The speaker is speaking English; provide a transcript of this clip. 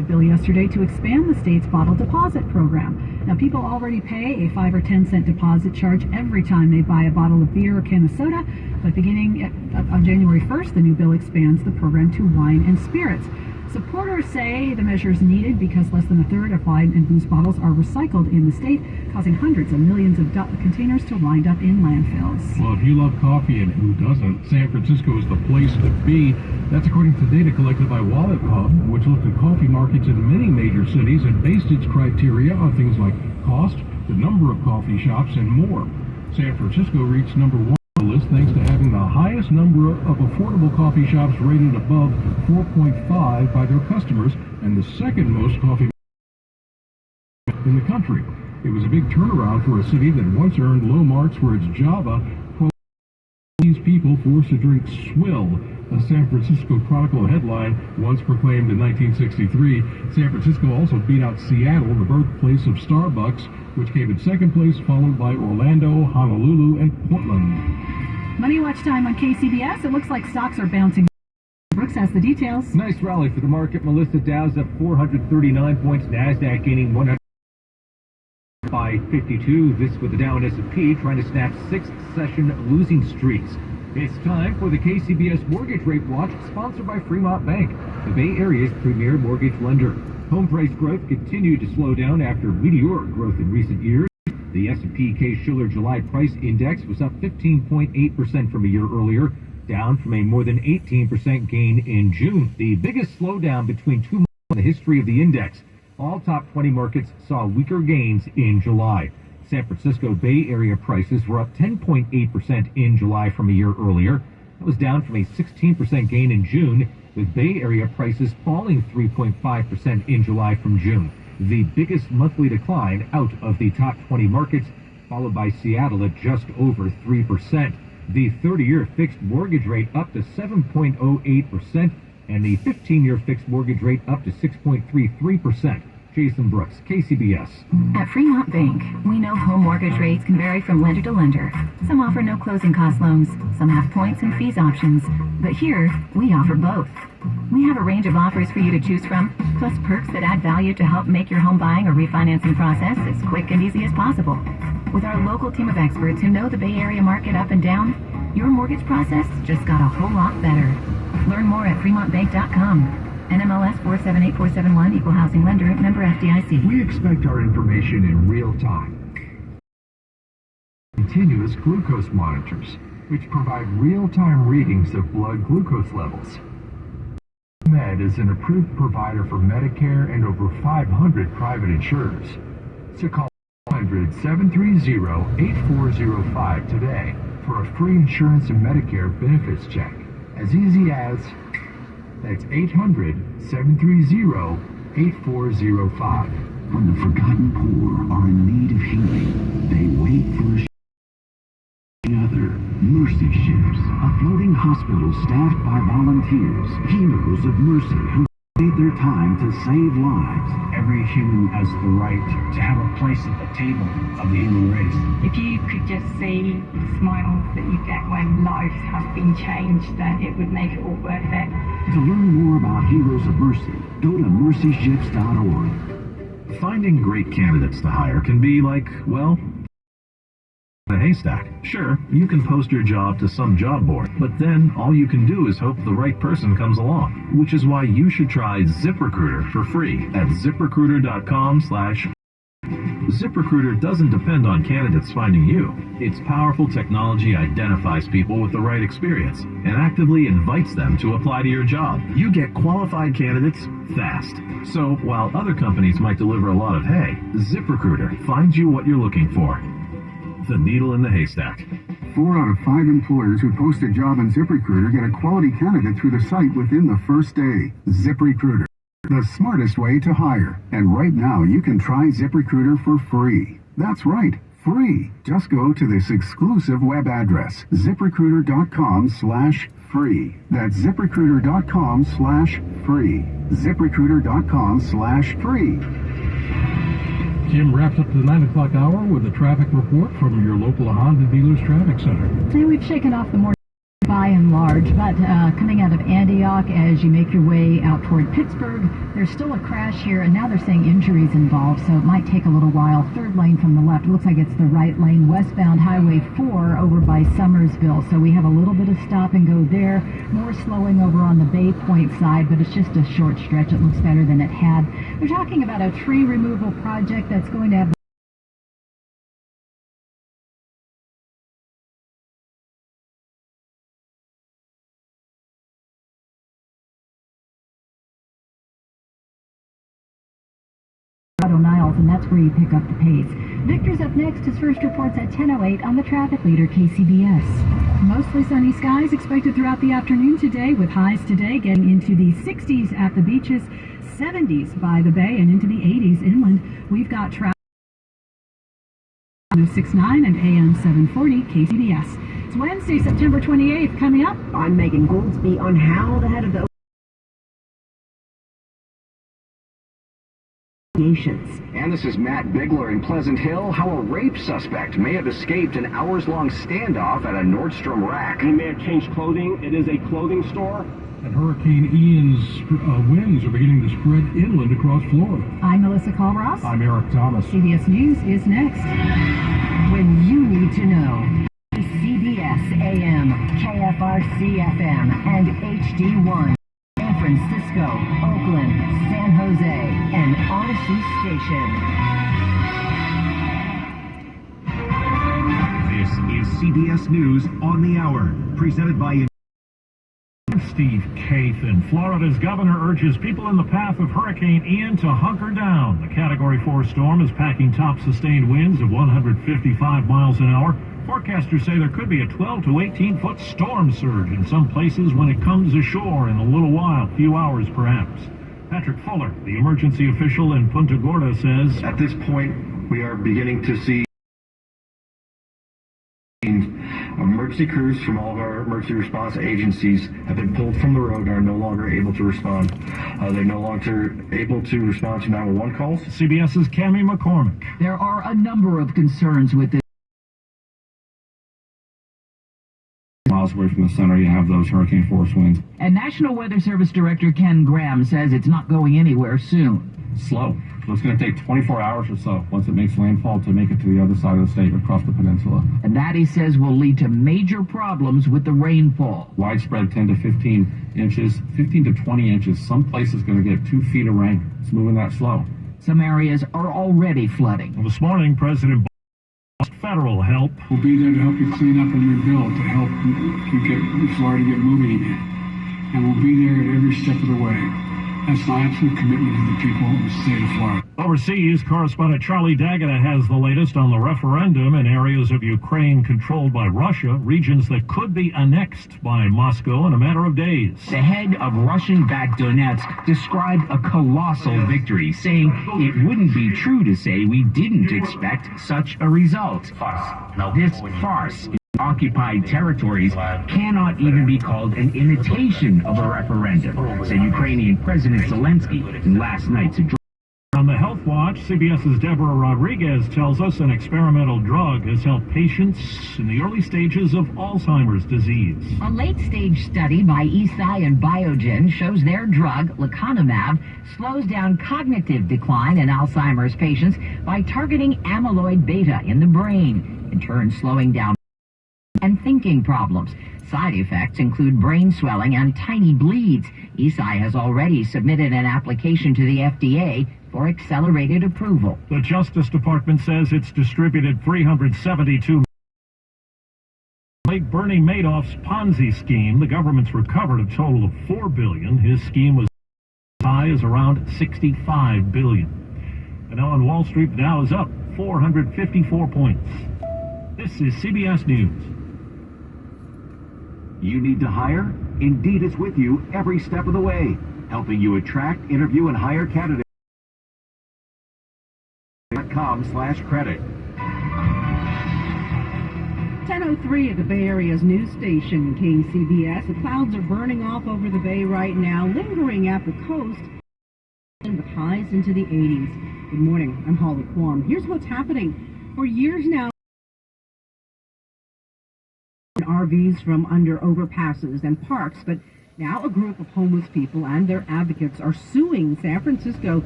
bill yesterday to expand the state's bottle deposit program. Now, people already pay a 5 or 10 cent deposit charge every time they buy a bottle of beer or can of soda, but beginning on January 1st, the new bill expands the program to wine and spirits. Supporters say the measure is needed because less than a third of wine and booze bottles are recycled in the state, causing hundreds of millions of containers to wind up in landfills. Well, if you love coffee, and who doesn't, San Francisco is the place to be. That's according to data collected by Wallet Hub, which looked at coffee markets in many major cities and based its criteria on things like cost, the number of coffee shops, and more. San Francisco reached number one on the list thanks to having the highest number of affordable coffee shops rated above 4.5 by their customers and the second most coffee in the country. It was a big turnaround for a city that once earned low marks for its Java. These people forced to drink swill, a San Francisco Chronicle headline once proclaimed in 1963. San Francisco also beat out Seattle, the birthplace of Starbucks, which came in second place, followed by Orlando, Honolulu, and Portland. Money Watch time on KCBS. It looks like stocks are bouncing. Brooks has the details. Nice rally for the market. Melissa. Dow's up 439 points. NASDAQ gaining 100 by 52. This with the Dow and S&P trying to snap 6 session losing streaks. It's time for the KCBS Mortgage Rate Watch, sponsored by Fremont Bank, the Bay Area's premier mortgage lender. Home price growth continued to slow down after meteoric growth in recent years. The S&P Case-Shiller July Price Index was up 15.8% from a year earlier, down from a more than 18% gain in June, the biggest slowdown between 2 months in the history of the index. All top 20 markets saw weaker gains in July. San Francisco Bay Area prices were up 10.8% in July from a year earlier. That was down from a 16% gain in June, with Bay Area prices falling 3.5% in July from June, the biggest monthly decline out of the top 20 markets, followed by Seattle at just over 3%. The 30-year fixed mortgage rate up to 7.08%, and the 15-year fixed mortgage rate up to 6.33%. Jason Brooks, KCBS. At Fremont Bank, we know home mortgage rates can vary from lender to lender. Some offer no closing cost loans, some have points and fees options. But here, we offer both. We have a range of offers for you to choose from, plus perks that add value to help make your home buying or refinancing process as quick and easy as possible. With our local team of experts who know the Bay Area market up and down, your mortgage process just got a whole lot better. Learn more at fremontbank.com. NMLS 478471, Equal Housing Lender, member FDIC. We expect our information in real time. Continuous glucose monitors, which provide real-time readings of blood glucose levels. Med is an approved provider for Medicare and over 500 private insurers. So call 1-730-8405 today for a free insurance and Medicare benefits check. As easy as... That's 800-730-8405. When the forgotten poor are in need of healing, they wait for another. Mercy ships, a floating hospital staffed by volunteers, heroes of mercy who made their time to save lives. Every human has the right to have a place at the table of the human race. If you could just see the smiles that you get when lives have been changed, then it would make it all worth it. To learn more about Heroes of Mercy, go to mercyships.org. Finding great candidates to hire can be like, well, a haystack. Sure, you can post your job to some job board, but then all you can do is hope the right person comes along, which is why you should try ZipRecruiter for free at ZipRecruiter.com/. ZipRecruiter doesn't depend on candidates finding you. Its powerful technology identifies people with the right experience and actively invites them to apply to your job. You get qualified candidates fast. So while other companies might deliver a lot of hay, ZipRecruiter finds you what you're looking for. The needle in the haystack. 4 out of 5 employers who post a job on ZipRecruiter get a quality candidate through the site within the first day. ZipRecruiter, the smartest way to hire. And right now, you can try ZipRecruiter for free. That's right, free. Just go to this exclusive web address, ZipRecruiter.com/free. That's ZipRecruiter.com/free. ZipRecruiter.com/free. Jim wraps up the 9 o'clock hour with a traffic report from your local Honda dealer's traffic center. Today we've shaken off the morning by by and large, but coming out of Antioch as you make your way out toward Pittsburgh, there's still a crash here, and now they're saying injuries involved, so it might take a little while. Third lane from the left. It looks like it's the right lane, westbound Highway 4 over by Summersville. So we have a little bit of stop and go there. More slowing over on the Bay Point side, but it's just a short stretch. It looks better than it had. They're talking about a tree removal project that's going to have Niles, and that's where you pick up the pace. Victor's up next. His first reports at 10:08 on the traffic leader, KCBS. Mostly sunny skies expected throughout the afternoon today, with highs today getting into the 60s at the beaches, 70s by the bay, and into the 80s inland. We've got traffic 1069 and AM 740 KCBS. It's Wednesday, September 28th. Coming up, I'm Megan Goldsby on how the head of the And this is Matt Bigler in Pleasant Hill. How a rape suspect may have escaped an hours-long standoff at a Nordstrom rack. He may have changed clothing. It is a clothing store. And Hurricane Ian's winds are beginning to spread inland across Florida. I'm Melissa Colross. I'm Eric Thomas. CBS News is next. When you need to know. CBS AM, KFRC FM, and HD1. San Francisco, Oakland, San Jose, and Odyssey Station. This is CBS News on the Hour, presented by Steve Kathan. Florida's governor urges people in the path of Hurricane Ian to hunker down. The Category 4 storm is packing top sustained winds of 155 miles an hour. Forecasters say there could be a 12 to 18-foot storm surge in some places when it comes ashore in a little while, few hours perhaps. Patrick Fuller, the emergency official in Punta Gorda, says, at this point, we are beginning to see emergency crews from all of our emergency response agencies have been pulled from the road and are no longer able to respond. They're no longer able to respond to 911 calls. CBS's Cammie McCormick. There are a number of concerns with this. Miles away from the center, you have those hurricane force winds. And National Weather Service Director Ken Graham says it's not going anywhere soon. Slow. So it's going to take 24 hours or so once it makes landfall to make it to the other side of the state across the peninsula. And that, he says, will lead to major problems with the rainfall. Widespread 10 to 15 inches, 15 to 20 inches. Some places going to get 2 feet of rain. It's moving that slow. Some areas are already flooding. Well, this morning, President asked federal help. We'll be there to help you clean up and rebuild, to help you get Florida get moving again. And we'll be there at every step of the way. That's my absolute commitment to the people of the state of Florida. Overseas, correspondent Charlie D'Agata has the latest on the referendum in areas of Ukraine controlled by Russia, regions that could be annexed by Moscow in a matter of days. The head of Russian-backed Donetsk described a colossal victory, saying it wouldn't be true to say we didn't expect such a result. This farce in occupied territories cannot even be called an imitation of a referendum, said Ukrainian President Zelensky in last night's address. On the Health Watch, CBS's Deborah Rodriguez tells us an experimental drug has helped patients in the early stages of Alzheimer's disease. A late-stage study by Eisai and Biogen shows their drug, lecanemab, slows down cognitive decline in Alzheimer's patients by targeting amyloid beta in the brain, in turn slowing down and thinking problems. Side effects include brain swelling and tiny bleeds. Eisai has already submitted an application to the FDA for accelerated approval. The Justice Department says it's distributed $372 million. Bernie Madoff's Ponzi scheme, the government's recovered a total of $4 billion. His scheme was as high as around $65 billion. And now on Wall Street, the Dow is up 454 points. This is CBS News. You need to hire? Indeed is with you every step of the way, helping you attract, interview, and hire candidates. .com/credit. 10:03 at the Bay Area's news station, KCBS. The clouds are burning off over the bay right now, lingering at the coast, with highs into the 80s. Good morning, I'm Holly Kwong. Here's what's happening. For years now, RVs from under overpasses and parks, but now a group of homeless people and their advocates are suing San Francisco